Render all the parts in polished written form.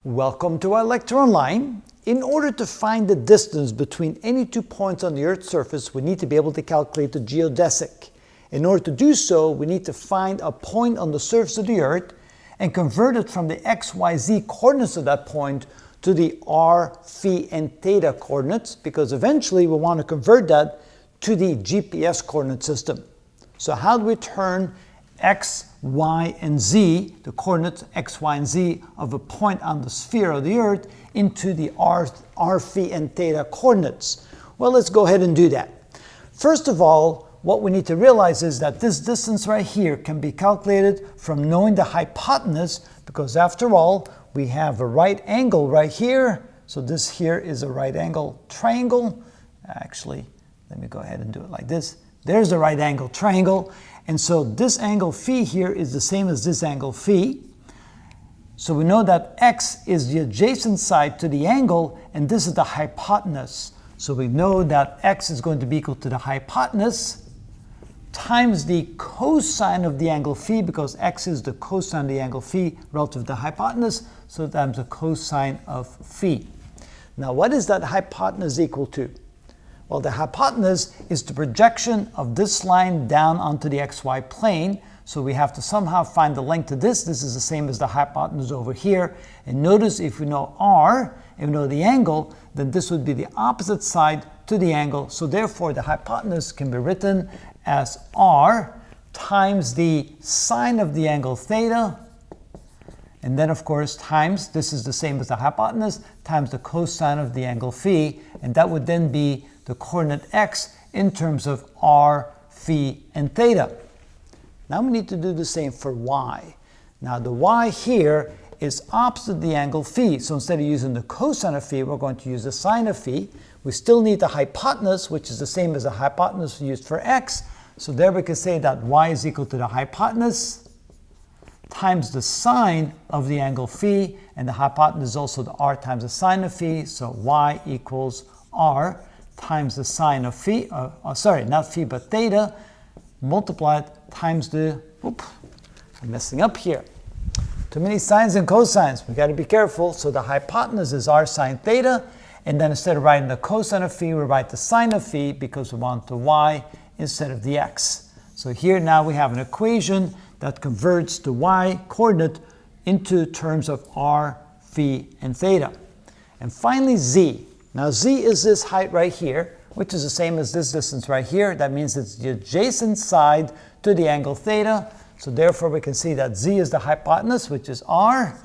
Welcome to our lecture online. In order to find the distance between any 2 points on the Earth's surface, we need to be able to calculate the geodesic. In order to do so, we need to find a point on the surface of the Earth and convert it from the x, y, z coordinates of that point to the r, phi, and theta coordinates, because eventually we want to convert that to the GPS coordinate system. So how do we turn x, y, and z, the coordinates x, y, and z of a point on the sphere of the Earth, into the r, phi, and theta coordinates? Well, let's go ahead and do that. First of all, what we need to realize is that this distance right here can be calculated from knowing the hypotenuse, because after all, we have a right angle right here. So this here is a right angle triangle. Actually, let me go ahead and do it like this. There's a right angle triangle. And so this angle phi here is the same as this angle phi. So we know that x is the adjacent side to the angle, and this is the hypotenuse. So we know that x is going to be equal to the hypotenuse times the cosine of the angle phi, because x is the cosine of the angle phi relative to the hypotenuse, so times the cosine of phi. Now what is that hypotenuse equal to? Well, the hypotenuse is the projection of this line down onto the xy plane. So we have to somehow find the length of this. This is the same as the hypotenuse over here. And notice if we know r, and we know the angle, then this would be the opposite side to the angle. So therefore, the hypotenuse can be written as r times the sine of the angle theta. And then, of course, times, this is the same as the hypotenuse, times the cosine of the angle phi. And that would then be the coordinate x in terms of r, phi, and theta. Now we need to do the same for y. Now the y here is opposite the angle phi. So instead of using the cosine of phi, we're going to use the sine of phi. We still need the hypotenuse, which is the same as the hypotenuse used for x. So there we can say that y is equal to the hypotenuse times the sine of the angle phi, and the hypotenuse is also the r times the sine of phi. So y equals r times the sine of phi, sorry, not phi, but theta, multiplied times the, I'm messing up here. Too many sines and cosines, we got to be careful. So the hypotenuse is r sine theta, and then instead of writing the cosine of phi, we write the sine of phi because we want the y instead of the x. So here now we have an equation that converts the y coordinate into terms of r, phi, and theta. And finally z. Now z is this height right here, which is the same as this distance right here. That means it's the adjacent side to the angle theta. So therefore we can see that z is the hypotenuse, which is r,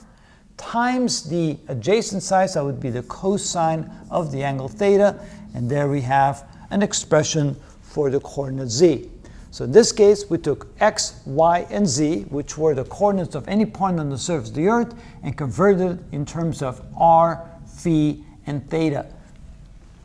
times the adjacent side, so that would be the cosine of the angle theta. And there we have an expression for the coordinate z. So in this case, we took x, y, and z, which were the coordinates of any point on the surface of the Earth, and converted it in terms of r, phi, and theta.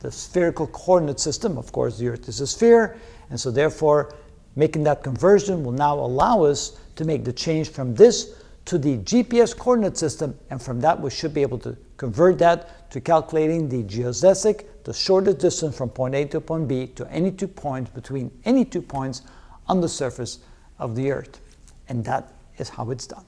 The spherical coordinate system, of course, the Earth is a sphere, and so therefore making that conversion will now allow us to make the change from this to the GPS coordinate system, and from that we should be able to convert that to calculating the geodesic, the shortest distance from point A to point B to any 2 points between any 2 points on the surface of the Earth. And that is how it's done.